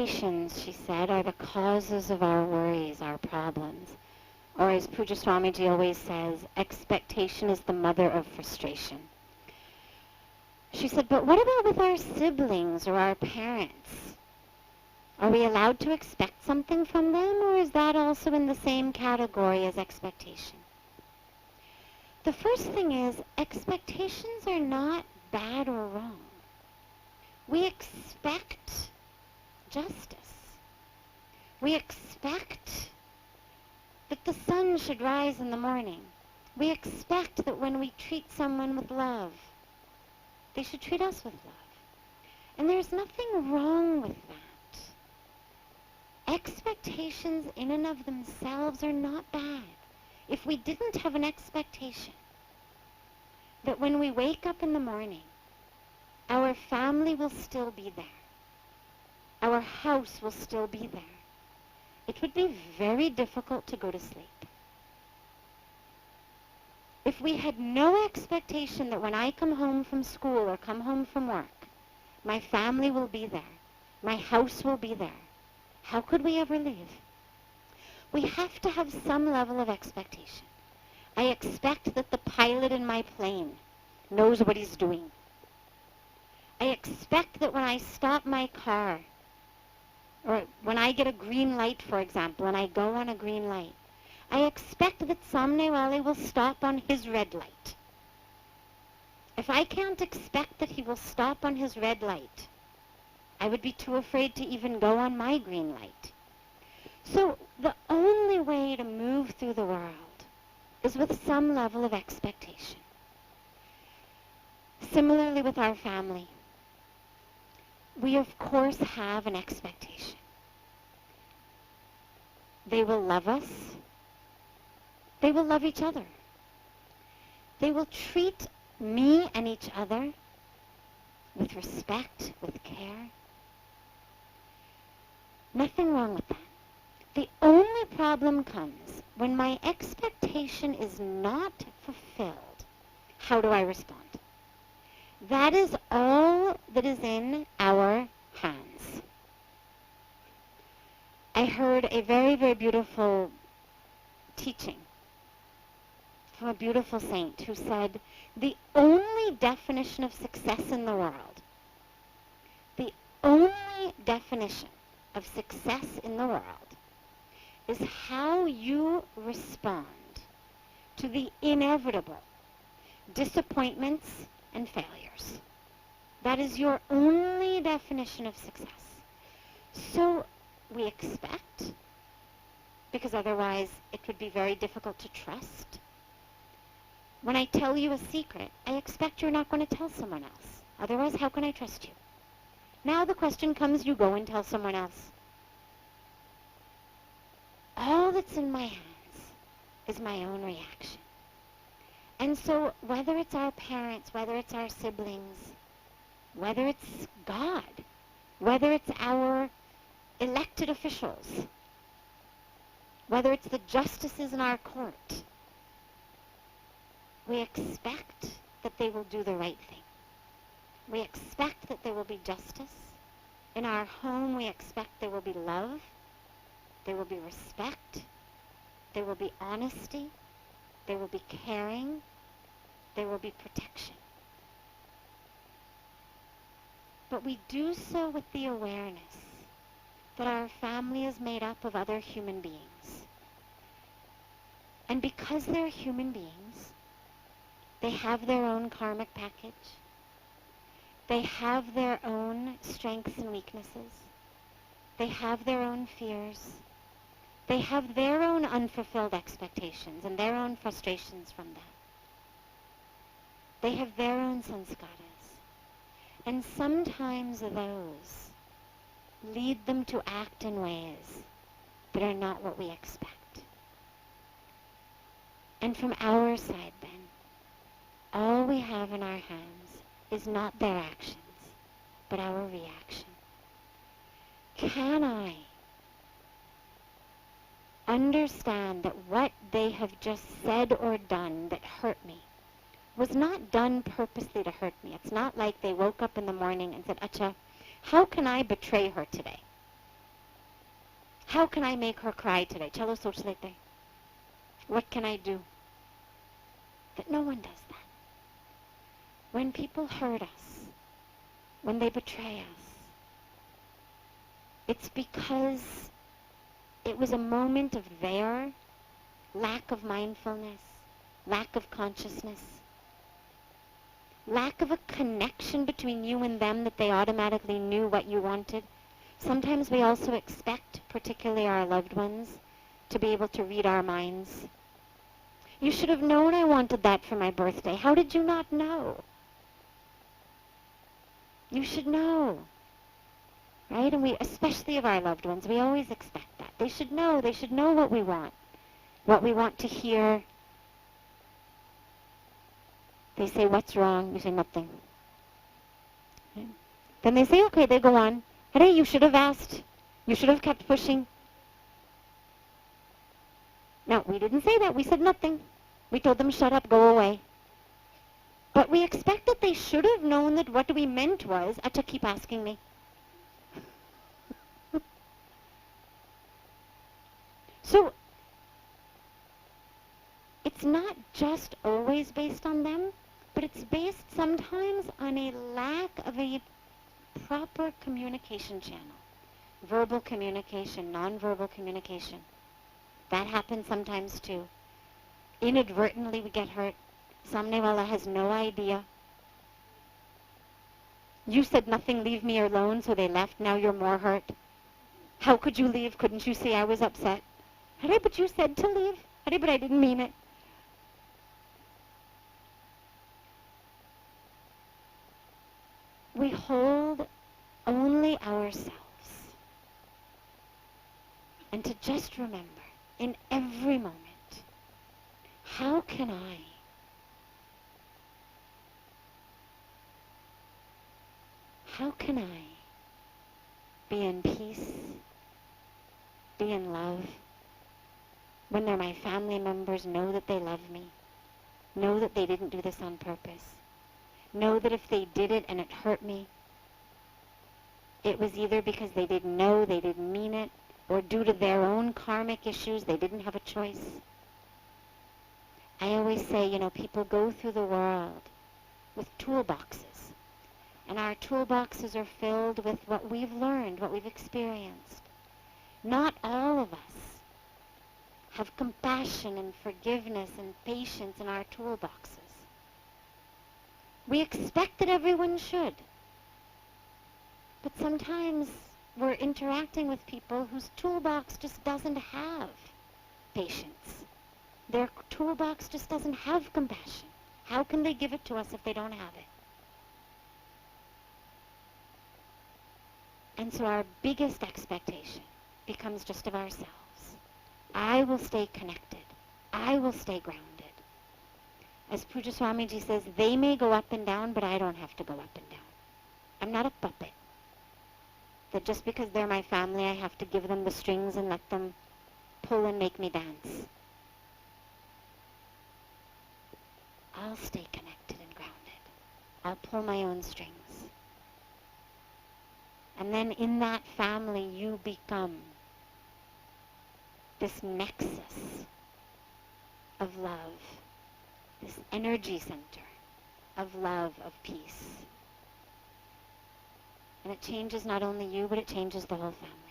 Expectations, she said, are the causes of our worries, our problems. Or as Pujya Swamiji always says, expectation is the mother of frustration. She said, but what about with our siblings or our parents? Are we allowed to expect something from them, or is that also in the same category as expectation? The first thing is, expectations are not bad or wrong. We expect justice. We expect that the sun should rise in the morning. We expect that when we treat someone with love, they should treat us with love. And there's nothing wrong with that. Expectations in and of themselves are not bad. If we didn't have an expectation that when we wake up in the morning, our family will still be there, our house will still be there, it would be very difficult to go to sleep. If we had no expectation that when I come home from school or come home from work, my family will be there, my house will be there, how could we ever leave? We have to have some level of expectation. I expect that the pilot in my plane knows what he's doing. I expect that when I stop my car, or when I get a green light, for example, and I go on a green light, I expect that Samnewale will stop on his red light. If I can't expect that he will stop on his red light, I would be too afraid to even go on my green light. So the only way to move through the world is with some level of expectation. Similarly with our family, we of course have an expectation. They will love us. They will love each other. They will treat me and each other with respect, with care. Nothing wrong with that. The only problem comes when my expectation is not fulfilled. How do I respond? That is all that is in our hands. I heard a very, very beautiful teaching from a beautiful saint who said, the only definition of success in the world, the only definition of success in the world is how you respond to the inevitable disappointments and failures. That is your only definition of success. So we expect, because otherwise it would be very difficult to trust. When I tell you a secret, I expect you're not going to tell someone else. Otherwise, how can I trust you? Now the question comes, you go and tell someone else. All that's in my hands is my own reaction. And so whether it's our parents, whether it's our siblings, whether it's God, whether it's our elected officials, whether it's the justices in our court, we expect that they will do the right thing. We expect that there will be justice. In our home, we expect there will be love. There will be respect. There will be honesty. There will be caring. There will be protection. But we do so with the awareness that our family is made up of other human beings. And because they're human beings, they have their own karmic package. They have their own strengths and weaknesses. They have their own fears. They have their own unfulfilled expectations and their own frustrations from that. They have their own sanskaras. And sometimes those lead them to act in ways that are not what we expect. And from our side then, all we have in our hands is not their actions, but our reaction. Can I understand that what they have just said or done that hurt me was not done purposely to hurt me? It's not like they woke up in the morning and said, Acha, how can I betray her today? How can I make her cry today? Chalo soch lete. What can I do? But no one does that. When people hurt us, when they betray us, it's because it was a moment of their lack of mindfulness, lack of consciousness, lack of a connection between you and them that they automatically knew what you wanted. Sometimes we also expect, particularly our loved ones, to be able to read our minds. You should have known I wanted that for my birthday. How did you not know? You should know. Right? And we, especially of our loved ones, we always expect that. They should know what we want to hear. They say, what's wrong? You say, nothing. Right? Then they say, okay, they go on. Hey, you should have asked. You should have kept pushing. No, we didn't say that. We said nothing. We told them, shut up, go away. But we expect that they should have known that what we meant was, acha, keep asking me. So, it's not just always based on them, but it's based sometimes on a lack of a proper communication channel. Verbal communication, non-verbal communication. That happens sometimes too. Inadvertently we get hurt. Samne wala has no idea. You said nothing, leave me alone, so they left, now you're more hurt. How could you leave? Couldn't you see I was upset? Hare, but you said to leave. Hare, but I didn't mean it. We hold only ourselves. And to just remember, in every moment, how can I be in peace, be in love, when they're my family members, know that they love me, know that they didn't do this on purpose, know that if they did it and it hurt me, it was either because they didn't know, they didn't mean it, or due to their own karmic issues, they didn't have a choice. I always say, people go through the world with toolboxes. And our toolboxes are filled with what we've learned, what we've experienced. Not all of us have compassion and forgiveness and patience in our toolboxes. We expect that everyone should. But sometimes we're interacting with people whose toolbox just doesn't have patience. Their toolbox just doesn't have compassion. How can they give it to us if they don't have it? And so our biggest expectation becomes just of ourselves. I will stay connected. I will stay grounded. As Pujya Swamiji says, they may go up and down, but I don't have to go up and down. I'm not a puppet. That just because they're my family, I have to give them the strings and let them pull and make me dance. I'll stay connected and grounded. I'll pull my own strings. And then in that family, you become this nexus of love, this energy center of love, of peace. And it changes not only you, but it changes the whole family.